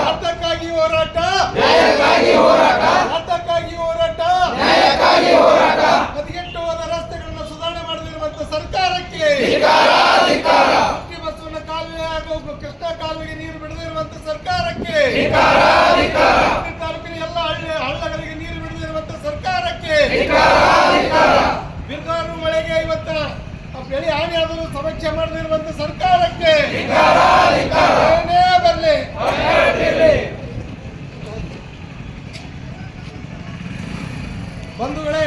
ಹಕ್ಕಕ್ಕಾಗಿ ಹೋರಾಟ, ಹಕ್ಕಕ್ಕಾಗಿ ಹೋರಾಟ, ಹದಗೆಟ್ಟು ಹೋದ ರಸ್ತೆಗಳನ್ನು ಸುಧಾರಣೆ ಮಾಡದಿರುವಂತ ಸರ್ಕಾರಕ್ಕೆ, ಬಸವನ ಕಾಲುವೆ ಹಾಗೂ ಕೃಷ್ಣ ಕಾಲುವೆಗೆ ನೀರು ಬಿಡದಿರುವಂತ ಸರ್ಕಾರಕ್ಕೆ, ತಾಲೂಕಿನ ಎಲ್ಲ ಹಳ್ಳಗಳಿಗೆ ನೀರು ಬಿಡದಿರುವಂತ ಸರ್ಕಾರಕ್ಕೆ, ಬಿರುಗಾರು ಮಳೆಗೆ ಇವತ್ತ ಬೆಳೆ ಹಾನಿ ಆದರೂ ಸಮೀಕ್ಷೆ ಮಾಡದಿರುವಂತ ಸರ್ಕಾರಕ್ಕೆ ಏನೇ ಬರಲಿ ಬಂಧುಗಳೇ,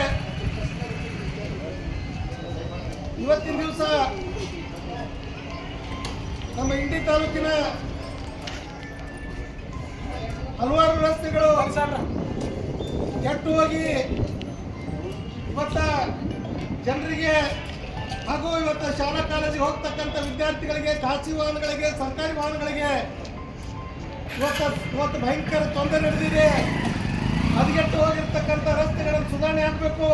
ಇವತ್ತಿನ ದಿವಸ ನಮ್ಮ ಇಂಡಿ ತಾಲೂಕಿನ ಹಲವಾರು ರಸ್ತೆಗಳು ಕೆಟ್ಟು ಹೋಗಿ ಇವತ್ತ ಜನರಿಗೆ ಹಾಗೂ ಇವತ್ತು ಶಾಲಾ ಕಾಲೇಜಿಗೆ ಹೋಗ್ತಕ್ಕಂಥ ವಿದ್ಯಾರ್ಥಿಗಳಿಗೆ, ಖಾಸಗಿ ವಾಹನಗಳಿಗೆ, ಸರ್ಕಾರಿ ವಾಹನಗಳಿಗೆ ಇವತ್ತು ಭಯಂಕರ ತೊಂದರೆ ನಡೆದಿದೆ. ಹದಗೆಟ್ಟು ಹೋಗಿರ್ತಕ್ಕಂಥ ರಸ್ತೆಗಳನ್ನು ಸುಧಾರಣೆ ಆಗಬೇಕು.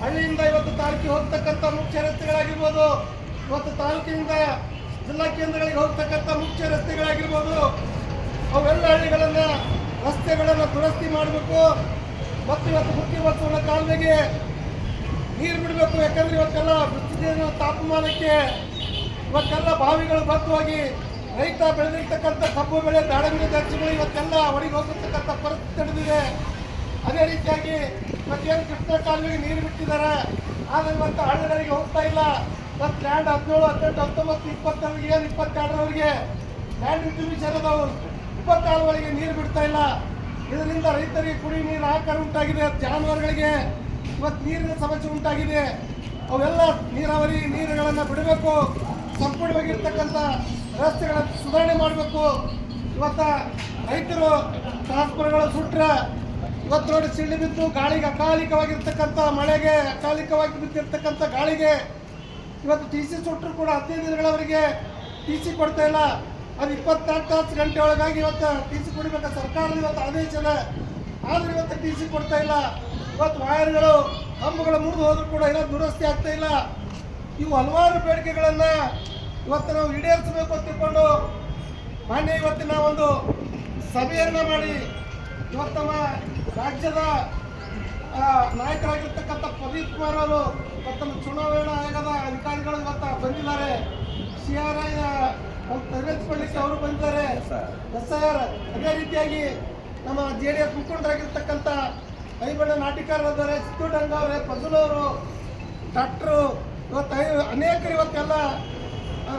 ಹಳ್ಳಿಯಿಂದ ಇವತ್ತು ತಾಲೂಕಿಗೆ ಹೋಗ್ತಕ್ಕಂಥ ಮುಖ್ಯ ರಸ್ತೆಗಳಾಗಿರ್ಬೋದು, ಇವತ್ತು ತಾಲೂಕಿನಿಂದ ಜಿಲ್ಲಾ ಕೇಂದ್ರಗಳಿಗೆ ಹೋಗ್ತಕ್ಕಂಥ ಮುಖ್ಯ ರಸ್ತೆಗಳಾಗಿರ್ಬೋದು, ಅವೆಲ್ಲ ಹಳ್ಳಿಗಳನ್ನು ರಸ್ತೆಗಳನ್ನು ದುರಸ್ತಿ ಮಾಡಬೇಕು. ಮತ್ತು ಇವತ್ತು ಮುಖ್ಯ ಬಸವನ ಕಾಲುವೆಗೆ ನೀರು ಬಿಡಬೇಕು. ಯಾಕಂದ್ರೆ ಇವತ್ತೆಲ್ಲ ಬಿಸಿಲಿನ ತಾಪಮಾನಕ್ಕೆ ಇವತ್ತೆಲ್ಲ ಬಾವಿಗಳು ಬತ್ತವಾಗಿ ರೈತ ಬೆಳೆದಿರ್ತಕ್ಕಂಥ ಕಬ್ಬು ಬೆಳೆ, ದಾಳಿಂಬೆ ದರ್ಜಿಗಳು ಇವತ್ತೆಲ್ಲ ಒಳಗೆ ಹೋಗಿರ್ತಕ್ಕಂಥ ಪರಿಸ್ಥಿತಿ ನಡೆದಿದೆ. ಅದೇ ರೀತಿಯಾಗಿ ಇವತ್ತೇನು ಕೃಷ್ಣ ಕಾಲುವೆಗೆ ನೀರು ಬಿಟ್ಟಿದ್ದಾರೆ, ಆದರೆ ಇವತ್ತು ಹಳ್ಳಿಗಳಿಗೆ ಹೋಗ್ತಾ ಇಲ್ಲ. ಇವತ್ತು ಲ್ಯಾಂಡ್ 17, 18, 19, 20 ಏನು 22ರವರೆಗೆ ಲ್ಯಾಂಡ್ ಡಿಸ್ಟ್ರಿಬ್ಯೂಷನ್ ಅದಾವು. 24 ನೀರು ಬಿಡ್ತಾ ಇಲ್ಲ. ಇದರಿಂದ ರೈತರಿಗೆ ಕುಡಿ ನೀರು ಆಕಾರ ಉಂಟಾಗಿದೆ, ಜಾನುವಾರುಗಳಿಗೆ ಇವತ್ತು ನೀರಿನ ಸಮಸ್ಯೆ ಉಂಟಾಗಿದೆ. ಅವೆಲ್ಲ ನೀರಾವರಿ ನೀರುಗಳನ್ನು ಬಿಡಬೇಕು. ಸಂಪೂರ್ಣವಾಗಿರ್ತಕ್ಕಂಥ ರಸ್ತೆಗಳನ್ನು ಸುಧಾರಣೆ ಮಾಡಬೇಕು. ಇವತ್ತು ರೈತರು ಟ್ರಾನ್ಸ್ಫರ್ಗಳು ಸುಟ್ರೆ ಇವತ್ತು ನೋಡಿ ಸಿಳ್ಳಿ ಬಿದ್ದು ಗಾಳಿಗೆ ಅಕಾಲಿಕವಾಗಿರ್ತಕ್ಕಂಥ ಮಳೆಗೆ, ಅಕಾಲಿಕವಾಗಿ ಬಿದ್ದಿರ್ತಕ್ಕಂಥ ಗಾಳಿಗೆ ಇವತ್ತು ಟಿ ಸಿ ಸುಟ್ಟರು ಕೂಡ 15 ದಿನಗಳವರೆಗೆ ಟಿ ಸಿ ಕೊಡ್ತಾ ಇಲ್ಲ. ಅದು 24 ಗಂಟೆ ಒಳಗಾಗಿ ಇವತ್ತು ಟಿ ಸಿ ಕೊಡಬೇಕು. ಸರ್ಕಾರದ ಇವತ್ತು ಆದೇಶ ಇದೆ, ಆದರೆ ಇವತ್ತು ಟಿ ಸಿ ಕೊಡ್ತಾ ಇಲ್ಲ. ಇವತ್ತು ವಾಯರ್ಗಳು, ಕಂಬಗಳು ಮುರಿದು ಹೋದ್ರೂ ಕೂಡ ಏನೋ ದುರಸ್ತಿ ಆಗ್ತಾ ಇಲ್ಲ. ಇವು ಹಲವಾರು ಬೇಡಿಕೆಗಳನ್ನು ಇವತ್ತು ನಾವು ಈಡೇರಿಸಬೇಕು ಅಂತ ತಿಳ್ಕೊಂಡು ಮಾನ್ಯ ಇವತ್ತಿನ ಒಂದು ಸಭೆಯನ್ನು ಮಾಡಿ ಇವತ್ತು ನಮ್ಮ ರಾಜ್ಯದ ನಾಯಕರಾಗಿರ್ತಕ್ಕಂಥ ಪ್ರದೀಪ್ ಕುಮಾರ್ ಅವರು ಮತ್ತು ನಮ್ಮ ಚುನಾವಣಾ ಆಯೋಗದ ಅಧಿಕಾರಿಗಳು ಇವತ್ತು ಬಂದಿದ್ದಾರೆ. CRI ತರಬೇತಿಕೊಳ್ಳಿಕ್ಕೆ ಅವರು ಬಂದಿದ್ದಾರೆ. SIR ಅದೇ ರೀತಿಯಾಗಿ ನಮ್ಮ JDS ಮುಖಂಡರಾಗಿರ್ತಕ್ಕಂಥ ಐಬಣ್ಣ ನಾಟಿಕಾರರಿದ್ದಾರೆ, ಚಿತ್ತೂಡಂಗ ಅವರೇ, ಫಜಲವರು, ಡಾಕ್ಟ್ರು, ಇವತ್ತು ಅನೇಕರು ಇವತ್ತೆಲ್ಲ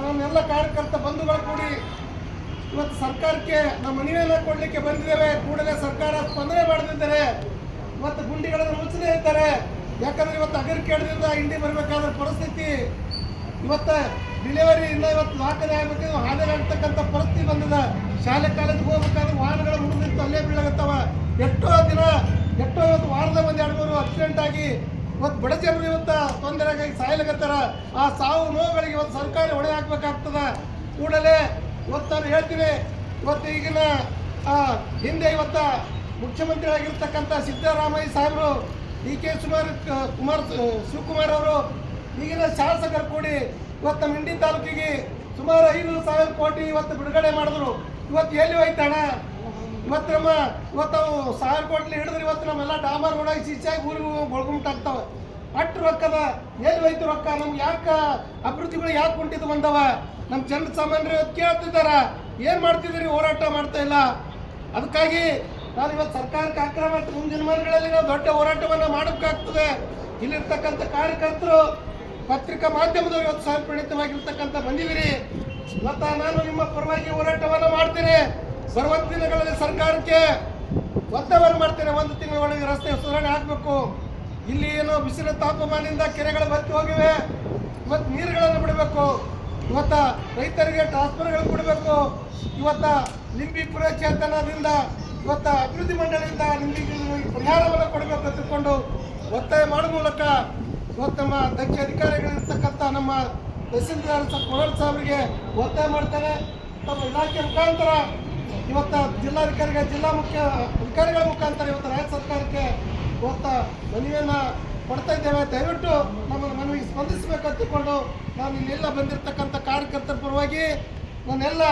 ನಮ್ಮೆಲ್ಲ ಕಾರ್ಯಕರ್ತ ಬಂಧುಗಳು ಕೂಡಿ ಇವತ್ತು ಸರ್ಕಾರಕ್ಕೆ ನಾವು ಮನವಿಯನ್ನು ಕೊಡಲಿಕ್ಕೆ ಬಂದಿದ್ದೇವೆ. ಕೂಡಲೇ ಸರ್ಕಾರ ಸ್ಪಂದನೆ ಮಾಡದಿದ್ದಾರೆ. ಇವತ್ತು ಗುಂಡಿಗಳನ್ನು ಮುಚ್ಚದೇ ಇದ್ದಾರೆ. ಯಾಕಂದ್ರೆ ಇವತ್ತು ಅಗರಿಕೇಡದಿಂದ ಇಂಡಿ ಬರಬೇಕಾದ ಪರಿಸ್ಥಿತಿ, ಇವತ್ತು ಡಿಲಿವರಿಯಿಂದ ಇವತ್ತು ದಾಖಲೆ ಆಗಬೇಕು, ಹಾನಿಯಾಗ್ತಕ್ಕಂಥ ಪರಿಸ್ಥಿತಿ ಬಂದಿದೆ. ಶಾಲೆ ಕಾಲೇಜಿಗೆ ಹೋಗ್ಬೇಕಾದ್ರೆ ವಾಹನಗಳು ಮುಗಿದಿತ್ತು, ಅಲ್ಲೇ ಬೀಳಾಗತ್ತವ. ಎಷ್ಟೋ ಇವತ್ತು ವಾರದ ಮಂದಿ 2-3 ಆಕ್ಸಿಡೆಂಟ್ ಆಗಿ ಇವತ್ತು ಬಡ ಜನರು ಇವತ್ತು ತೊಂದರೆಗಾಗಿ ಸಾಯಲಾಗತ್ತಾರ. ಆ ಸಾವು ನೋವುಗಳಿಗೆ ಇವತ್ತು ಸರ್ಕಾರ ಹೊಣೆ ಹಾಕ್ಬೇಕಾಗ್ತದೆ. ಕೂಡಲೇ ಇವತ್ತು ನಾನು ಹೇಳ್ತೀನಿ, ಇವತ್ತು ಈಗಿನ ಹಿಂದೆ ಇವತ್ತು ಮುಖ್ಯಮಂತ್ರಿ ಆಗಿರ್ತಕ್ಕಂಥ ಸಿದ್ದರಾಮಯ್ಯ ಸಾಹೇಬರು, DK ಶಿವಕುಮಾರ್ ಅವರು ಈಗಿನ ಶಾಸಕರು ಕೂಡಿ ಇವತ್ತು ನಮ್ಮ ಇಂಡಿ ತಾಲೂಕಿಗೆ ಸುಮಾರು 5,000 ಕೋಟಿ ಇವತ್ತು ಬಿಡುಗಡೆ ಮಾಡಿದ್ರು. ಇವತ್ತು ಎಲ್ಲಿ ಹೋಯ್ತಾಣ? ಇವತ್ತು ಇವತ್ತು 1,000 ಕೋಟಿ ಹಿಡಿದ್ರೆ ಇವತ್ತು ನಮ್ಮೆಲ್ಲ ಡಾಮರ್ ಓಡಾಗಿ ಸಿಚ್ಚಾಗಿ ಊರಿಗೂ ಬಳ್ಕೊಂಬಿಟ್ಟಾಗ್ತಾವೆ. ಅಷ್ಟು ರೊಕ್ಕದ ಎಲ್ಲಿ ಹೋಯ್ತು ರೊಕ್ಕ? ನಮ್ಗೆ ಯಾಕೆ ಅಭಿವೃದ್ಧಿಗಳು ಯಾಕೆ ಕುಂಟಿದ್ದು ಬಂದವ? ನಮ್ಮ ಜನಸಾಮಾನ್ಯರು ಇವತ್ತು ಕೇಳ್ತಿದ್ದಾರ, ಏನು ಮಾಡ್ತಿದ್ದೀರಿ? ಹೋರಾಟ ಮಾಡ್ತಾ ಇಲ್ಲ. ಅದಕ್ಕಾಗಿ ನಾನು ಇವತ್ತು ಸರ್ಕಾರಕ್ಕೆ ಆಗ್ರಹ ಮಾಡ್ತೀನಿ, ಮುಂದಿನ ದಿನಮಾನಗಳಲ್ಲಿ ನಾವು ದೊಡ್ಡ ಹೋರಾಟವನ್ನು ಮಾಡಬೇಕಾಗ್ತದೆ. ಇಲ್ಲಿರ್ತಕ್ಕಂಥ ಕಾರ್ಯಕರ್ತರು, ಪತ್ರಿಕಾ ಮಾಧ್ಯಮದವರು ಇವತ್ತು ಸ್ವಯಂಪ್ರೇರಿತವಾಗಿರ್ತಕ್ಕಂಥ ಬಂದಿದ್ದೀರಿ. ಇವತ್ತು ನಾನು ನಿಮ್ಮ ಪರವಾಗಿ ಹೋರಾಟವನ್ನು ಮಾಡ್ತೇನೆ. ಬರುವಂತ ದಿನಗಳಲ್ಲಿ ಸರ್ಕಾರಕ್ಕೆ ಒತ್ತಡವನ್ನು ಮಾಡ್ತೇನೆ. 1 ತಿಂಗಳ ಒಳಗೆ ರಸ್ತೆ ಸುಧಾರಣೆ ಆಗಬೇಕು. ಇಲ್ಲಿ ಏನೋ ಬಿಸಿಲ ತಾಪಮಾನದಿಂದ ಕೆರೆಗಳು ಬತ್ತಿ ಹೋಗಿವೆ. ಇವತ್ತು ನೀರುಗಳನ್ನು ಬಿಡಬೇಕು. ಇವತ್ತು ರೈತರಿಗೆ ಟ್ರಾನ್ಸ್ಫರ್ಗಳು ಕೊಡಬೇಕು. ಇವತ್ತು ಲಿಂಬಿಪುರ ಚೇತನದಿಂದ ಇವತ್ತು ಅಭಿವೃದ್ಧಿ ಮಂಡಳಿಯಿಂದ ನಿಮಗೆ ಪರಿಹಾರವನ್ನು ಕೊಡಬೇಕು ಅಂತ ತಿಳ್ಕೊಂಡು ಒತ್ತಾಯ ಮಾಡುವ ಮೂಲಕ ಇವತ್ತು ನಮ್ಮ ದಕ್ಷ ಅಧಿಕಾರಿಗಳಿರ್ತಕ್ಕಂಥ ನಮ್ಮ ತಹಸೀಲ್ದಾರ್ ಕೊರಳ್ ಸಾಹೇಬರಿಗೆ ಒತ್ತಾಯ ಮಾಡ್ತಾರೆ. ತಮ್ಮ ಇಲಾಖೆ ಮುಖಾಂತರ ಇವತ್ತು ಜಿಲ್ಲಾಧಿಕಾರಿಗೆ, ಜಿಲ್ಲಾ ಮುಖ್ಯ ಅಧಿಕಾರಿಗಳ ಮುಖಾಂತರ ಇವತ್ತು ರಾಜ್ಯ ಸರ್ಕಾರಕ್ಕೆ ಇವತ್ತು ಮನವಿಯನ್ನು ಕೊಡ್ತಾ ಇದ್ದೇವೆ. ದಯವಿಟ್ಟು ನಮ್ಮ ಮನವಿಗೆ ಸ್ಪಂದಿಸಬೇಕು ಅಂತ ತಿಳ್ಕೊಂಡು ನಾನು ಇಲ್ಲೆಲ್ಲ ಬಂದಿರತಕ್ಕಂಥ ಕಾರ್ಯಕರ್ತರ ಪರವಾಗಿ ನಾನೆಲ್ಲ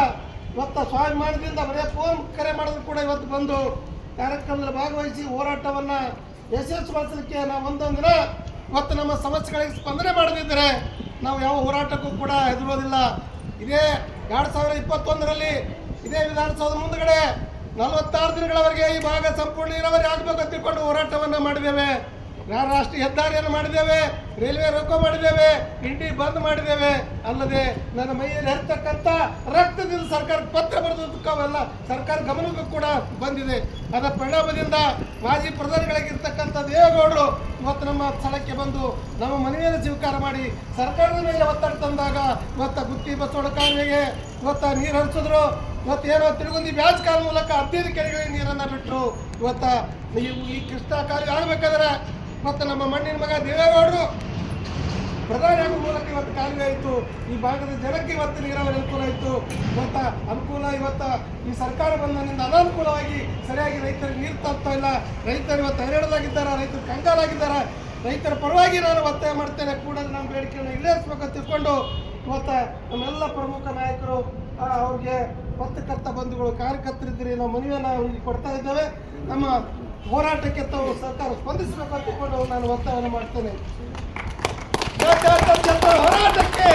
ಇವತ್ತು ಸ್ವಾಭಿಮಾನದಿಂದ ಬರೀ ಫೋನ್ ಕರೆ ಮಾಡಿದ್ರು ಕೂಡ ಇವತ್ತು ಬಂದು ಕಾರ್ಯಕ್ರಮದಲ್ಲಿ ಭಾಗವಹಿಸಿ ಹೋರಾಟವನ್ನ ಯಶಸ್ವಿಗೊಳಿಸಲಿಕ್ಕೆ ನಾವು ಒಂದೊಂದು ದಿನ ಇವತ್ತು ನಮ್ಮ ಸಮಸ್ಯೆಗಳಿಗೆ ಸ್ಪಂದನೆ ಮಾಡದಿದ್ದರೆ ನಾವು ಯಾವ ಹೋರಾಟಕ್ಕೂ ಕೂಡ ಹೆದರೋದಿಲ್ಲ. ಇದೇ 2021ರಲ್ಲಿ ಇದೇ ವಿಧಾನಸೌಧ ಮುಂದುಗಡೆ 46 ದಿನಗಳವರೆಗೆ ಈ ಭಾಗ ಸಂಪೂರ್ಣ ನೀರಾವರಿ ಆಗಬೇಕು ಅಂತ ತಿಳ್ಕೊಂಡು ಹೋರಾಟವನ್ನು ಮಾಡಿದ್ದೇವೆ. ರಾಷ್ಟ್ರೀಯ ಹೆದ್ದಾರಿಯನ್ನು ಮಾಡಿದ್ದೇವೆ, ರೈಲ್ವೆ ರೋಕೋ ಮಾಡಿದ್ದೇವೆ, ಇಂಡಿ ಬಂದ್ ಮಾಡಿದ್ದೇವೆ. ಅಲ್ಲದೆ ನನ್ನ ಮೈಯಲ್ಲಿ ಹರಿತಕ್ಕಂಥ ರಕ್ತದಿಂದ ಸರ್ಕಾರಕ್ಕೆ ಪತ್ರ ಬರೆದಕ್ಕೆಲ್ಲ ಸರ್ಕಾರ ಗಮನಕ್ಕೂ ಕೂಡ ಬಂದಿದೆ. ಅದರ ಪರಿಣಾಮದಿಂದ ಮಾಜಿ ಪ್ರಧಾನಿಗಳಾಗಿರ್ತಕ್ಕಂಥ ದೇವೇಗೌಡರು ಇವತ್ತು ನಮ್ಮ ಸ್ಥಳಕ್ಕೆ ಬಂದು ನಮ್ಮ ಮನವಿಯನ್ನು ಸ್ವೀಕಾರ ಮಾಡಿ ಸರ್ಕಾರದ ಮೇಲೆ ಒತ್ತಡ ತಂದಾಗ ಇವತ್ತು ಗುತ್ತಿ ಬಸವಣ್ಣ ಕಾಲುವೆಗೆ ಇವತ್ತು ನೀರು ಹರಿಸಿದ್ರು. ಇವತ್ತೇನೋ ತಿರುಗುಂದಿ ಬ್ಯಾಜ್ ಕಾಲ ಮೂಲಕ 15 ಕೆರೆಗಳಿಗೆ ನೀರನ್ನು ಬಿಟ್ಟರು. ಇವತ್ತು ಈ ಕೃಷ್ಣ ಕಾಲುವೆ ಆಗಬೇಕಾದ್ರೆ ಮತ್ತು ನಮ್ಮ ಮಣ್ಣಿನ ಮಗ ದೇವೇಗೌಡರು ಪ್ರಧಾನಿ ಆಗುವ ಮೂಲಕ ಇವತ್ತು ಕಾಲುವೆ ಆಯಿತು. ಈ ಭಾಗದ ಜನಕ್ಕೆ ಇವತ್ತು ನೀರಾವರಿ ಅನುಕೂಲ ಆಯಿತು. ಇವತ್ತು ಅನುಕೂಲ ಇವತ್ತು ಈ ಸರ್ಕಾರ ಬಂದನಿಂದ ಅನಾನುಕೂಲವಾಗಿ ಸರಿಯಾಗಿ ರೈತರಿಗೆ ನೀರು ತರ್ತಾ ಇಲ್ಲ. ರೈತರು ಇವತ್ತು ಹೈರಾಣದಾಗಿದ್ದಾರೆ, ರೈತರು ಕಂಗಾಲಾಗಿದ್ದಾರೆ. ರೈತರ ಪರವಾಗಿ ನಾನು ಒತ್ತಾಯ ಮಾಡ್ತೇನೆ, ಕೂಡಲೇ ನಮ್ಮ ಬೇಡಿಕೆಯನ್ನು ಈಡೇರಿಸಬೇಕಂತ ತಿಳ್ಕೊಂಡು ಇವತ್ತು ನಮ್ಮೆಲ್ಲ ಪ್ರಮುಖ ನಾಯಕರು ಅವ್ರಿಗೆ ಪತ್ರಕರ್ತ ಬಂಧುಗಳು ಕಾರ್ಯಕರ್ತರಿದ್ದೀರಿ, ನಾವು ಮನವಿಯನ್ನು ಅವ್ರಿಗೆ ಕೊಡ್ತಾ ಇದ್ದೇವೆ. ನಮ್ಮ ಹೋರಾಟಕ್ಕೆ ತಾವು ಸರ್ಕಾರ ಸ್ಪಂದಿಸಬೇಕು ಅಂತ ತಿಳ್ಕೊಂಡು ನಾನು ಒತ್ತಾಯವನ್ನು ಮಾಡ್ತೇನೆ. ಹೋರಾಟಕ್ಕೆ